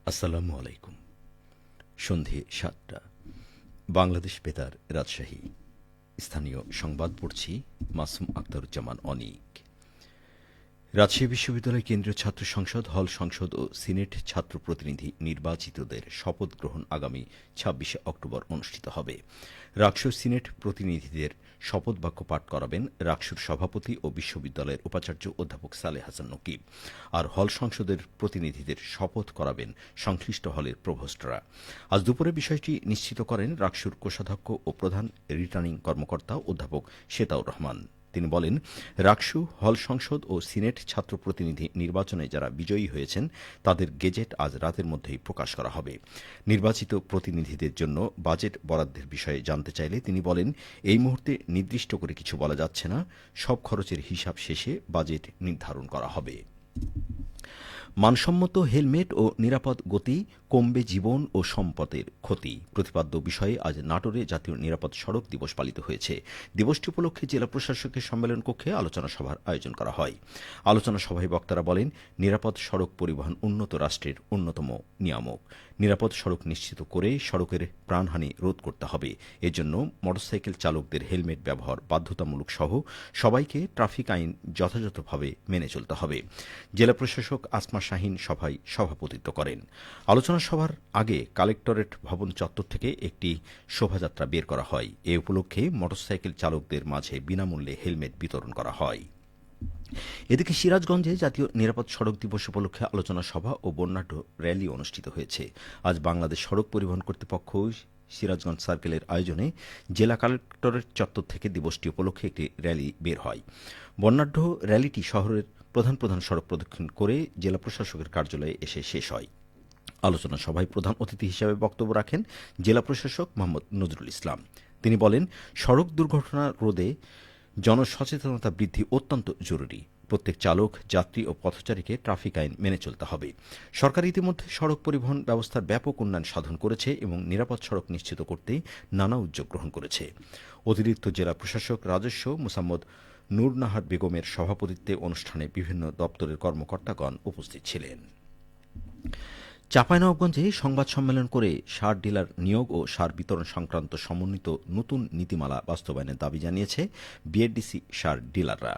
আসসালামু আলাইকুম। সন্ধে ৭টা, বাংলাদেশ বেতার, রাজশাহী। স্থানীয় সংবাদ পড়ছি মাসুম আখতারুজ্জামান অনিক। রাজশাহী বিশ্ববিদ্যালয় কেন্দ্রীয় ছাত্র সংসদ, হল সংসদ ও সিনেট ছাত্র প্রতিনিধি নির্বাচিতদের শপথ গ্রহণ আগামী ২৬ অক্টোবর অনুষ্ঠিত হবে। রাকসুর সিনেট প্রতিনিধিদের শপথ বাক্য পাঠ করাবেন রাকসুর সভাপতি ও বিশ্ববিদ্যালয়ের উপাচার্য অধ্যাপক সালেহ হাসান নকিব। আর হল সংসদের প্রতিনিধিদের শপথ করাবেন সংশ্লিষ্ট হলের প্রভোস্টরা। আজ দুপুরে বিষয়টি নিশ্চিত করেন রাকসুর কোষাধ্যক্ষ ও প্রধান রিটার্নিং কর্মকর্তা অধ্যাপক শেতাউর রহমান। তিনি বলেন, রাকসু, হল সংসদ ও সিনেট ছাত্র প্রতিনিধি নির্বাচনে যারা বিজয়ী হয়েছেন তাদের গেজেট আজ রাতের মধ্যেই প্রকাশ করা হবে। নির্বাচিত প্রতিনিধিদের জন্য বাজেট বরাদ্দের বিষয়ে জানতে চাইলে তিনি বলেন, এই মুহূর্তে নির্দিষ্ট করে কিছু বলা যাচ্ছে না, সব খরচের হিসাব শেষে বাজেট নির্ধারণ করা হবে। মানসম্মত হেলমেট ও নিরাপদ গতি কমবে জীবন ও সম্পদের ক্ষতি প্রতিপাদ্য বিষয়ে আজ নাটোরে জাতীয় নিরাপদ সড়ক দিবস পালিত হয়েছে। দিবসটি উপলক্ষে জেলা প্রশাসকের সম্মেলন কক্ষে আলোচনা সভার আয়োজন করা হয়। আলোচনা সভায় বক্তারা বলেন, নিরাপদ সড়ক পরিবহন উন্নত রাষ্ট্রের অন্যতম নিয়ামক। নিরাপদ সড়ক নিশ্চিত করে সড়কের প্রাণহানি রোধ করতে হবে। এজন্য মোটরসাইকেল চালকদের হেলমেট ব্যবহার বাধ্যতামূলক সহ সবাইকে ট্রাফিক আইন যথাযথভাবে মেনে চলতে হবে। জেলা প্রশাসক আসমা শাহীন সভায় সভাপতিত্ব করেন। আলোচনা সভার আগে কালেক্টরেট ভবন চত্বর থেকে একটি শোভাযাত্রা বের করা হয়। এ উপলক্ষে মোটরসাইকেল চালকদের মাঝে বিনামূল্যে হেলমেট বিতরণ করা হয়। এদিকে সিরাজগঞ্জে জাতীয় নিরাপদ সড়ক দিবস উপলক্ষে আলোচনা সভা ও বর্ণাঢ্য র্যালি অনুষ্ঠিত হয়েছে। আজ বাংলাদেশ সড়ক পরিবহন কর্তৃপক্ষ সিরাজগঞ্জ সার্কেলের আয়োজনে জেলা কালেক্টরেট চত্বর থেকে দিবসটি উপলক্ষে একটি র্যালি বের হয়। বর্ণাঢ্য র্যালিটি শহরের প্রধান প্রধান সড়ক প্রদক্ষিণ করে জেলা প্রশাসকের কার্যালয়ে এসে শেষ হয়। আলোচনা সভায় প্রধান অতিথি হিসেবে বক্তব্য রাখেন জেলা প্রশাসক মোহাম্মদ নজরুল ইসলাম। তিনি বলেন, সড়ক দুর্ঘটনা রোধে জনসচেতনতা বৃদ্ধি অত্যন্ত জরুরি। প্রত্যেক চালক, যাত্রী ও পথচারীকে ট্রাফিক আইন মেনে চলতে হবে। সরকার ইতিমধ্যে সড়ক পরিবহন ব্যবস্থার ব্যাপক উন্নয়ন সাধন করেছে এবং নিরাপদ সড়ক নিশ্চিত করতে নানা উদ্যোগ গ্রহণ করেছে। অতিরিক্ত জেলা প্রশাসক রাজস্ব মোসাম্মদ নূরনাহার বেগমের সভাপতিত্বে অনুষ্ঠানে বিভিন্ন দপ্তরের কর্মকর্তাগণ উপস্থিত ছিলেন। চাঁপাইনবাবগঞ্জে সংবাদ সম্মেলন করে সার ডিলার নিয়োগ ও সার বিতরণ সংক্রান্ত সমন্বিত নতুন নীতিমালা বাস্তবায়নের দাবি জানিয়েছে বিএডিসি সার ডিলাররা।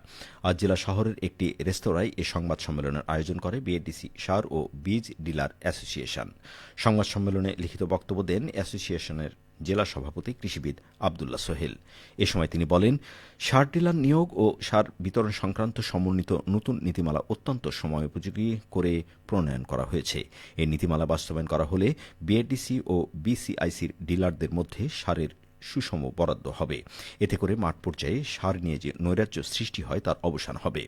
আজ জেলা শহরের একটি রেস্তোরাঁয় এ সংবাদ সম্মেলনের আয়োজন করে বিএডিসি সার ও বীজ ডিলার অ্যাসোসিয়েশন। সংবাদ সম্মেলনে লিখিত বক্তব্য দেন অ্যাসোসিয়েশনের জেলা সভাপতি কৃষিবিদ আবদুল্লাহ সোহেল। এ সময় তিনি বলেন, সার ডিলার নিয়োগ ও সার বিতরণ সংক্রান্ত সমন্বিত নতুন নীতিমালা অত্যন্ত সময়োপযোগী করে প্রণয়ন করা হয়েছে। এই নীতিমালা বাস্তবায়ন করা হলে বিএডিসি ও বিসিআইসির ডিলারদের মধ্যে সারের সুষম বরাদ্দ হবে। এতে করে মাঠ পর্যায়ে সার নিয়ে যে নৈরাজ্য সৃষ্টি হয় তার অবসান হবে।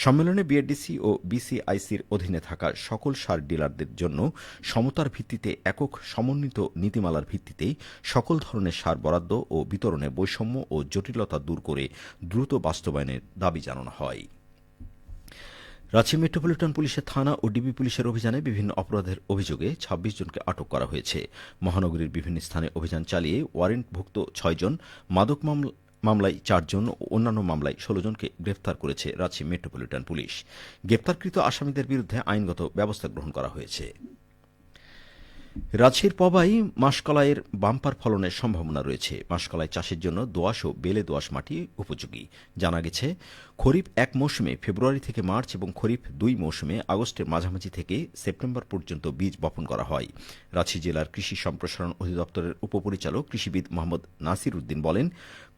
সম্মেলনে বিএডিসি ও বিসিআইসির অধীনে থাকা সকল সার ডিলারদের জন্য সমতার ভিত্তিতে একক সমন্বিত নীতিমালার ভিত্তিতেই সকল ধরনের সার বরাদ্দ ও বিতরণে বৈষম্য ও জটিলতা দূর করে দ্রুত বাস্তবায়নের দাবি জানানো হয়। রাজশাহী মেট্রোপলিটন পুলিশের থানা ও ডিবি পুলিশের অভিযানে বিভিন্ন অপরাধের অভিযোগে ২৬ জনকে আটক করা হয়েছে। মহানগরীর বিভিন্ন স্থানে অভিযান চালিয়ে ওয়ারেন্টভুক্ত ৬ জন, মাদক মামলায় ৪ জন ও অন্যান্য মামলায় ১৬ জনকে গ্রেফতার করেছে রাজশাহী মেট্রোপলিটন পুলিশ। গ্রেফতারকৃত আসামিদের বিরুদ্ধে আইনগত ব্যবস্থা গ্রহণ করা হয়েছে। রাজশাহীর পবাই মাসকলাইয়ের বাম্পার ফলনের সম্ভাবনা রয়েছে। মাসকলাই চাষের জন্য দোআঁশ ও বেলে দোআঁশ মাটি উপযোগী। জানা গেছে, খরিফ ১ মৌসুমে ফেব্রুয়ারি থেকে মার্চ এবং খরিফ ২ মৌসুমে আগস্টের মাঝামাঝি থেকে সেপ্টেম্বর পর্যন্ত বীজ বপন করা হয়। রাজশাহী জেলার কৃষি সম্প্রসারণ অধিদপ্তরের উপপরিচালক কৃষিবিদ মোহাম্মদ নাসির উদ্দিন বলেন,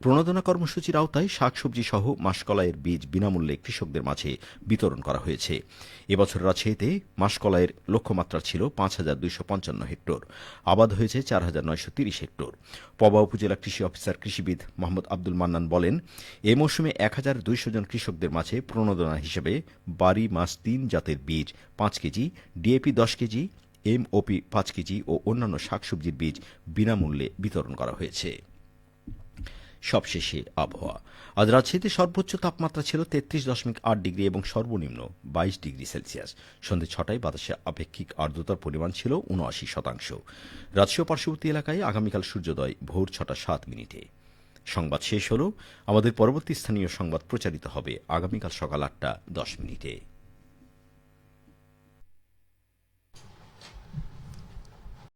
প্রণোদনা কর্মসূচির আওতায় শাকসবজি সহ মাসকলাইয়ের বীজ বিনামূল্যে কৃষকদের মাঝে বিতরণ করা হয়েছে। এবছর রাজশাহীতে মাসকলাইয়ের লক্ষ্যমাত্রা ছিল ৫,২৫৫ হেক্টর, আবাদ হয়েছে ৪,৯৩০ হেক্টর। পবা উপজেলা কৃষি অফিসার কৃষিবিদ মোহাম্মদ আব্দুল মান্নান বলেন, এ মৌসুমে ১,২০০ জন কৃষকদের মাঝে প্রণোদনা হিসেবে বারি মাস ৩ জাতের বীজ ৫ KG, DAP ১০ KG, MOP ৫ KG ও অন্যান্য শাকসবজির বীজ বিনামূল্যে বিতরণ করা হয়েছে। সবশেষে আবহাওয়া। আজ রাজশাহীতে সর্বোচ্চ তাপমাত্রা ছিল ৩৩.৮ ডিগ্রি এবং সর্বনিম্ন ২২ ডিগ্রি সেলসিয়াস। সন্ধ্যে ৬টায় বাতাসে আপেক্ষিক আর্দ্রতার পরিমাণ ছিল ৭৯%। রাজশাহী পার্শ্ববর্তী এলাকায় আগামীকাল সূর্যোদয় ভোর ৬টা ৭ মিনিটে। সংবাদ শেষ হল। আমাদের পরবর্তী স্থানীয় সংবাদ প্রচারিত হবে আগামীকাল সকাল ৮টা ১০ মিনিটে।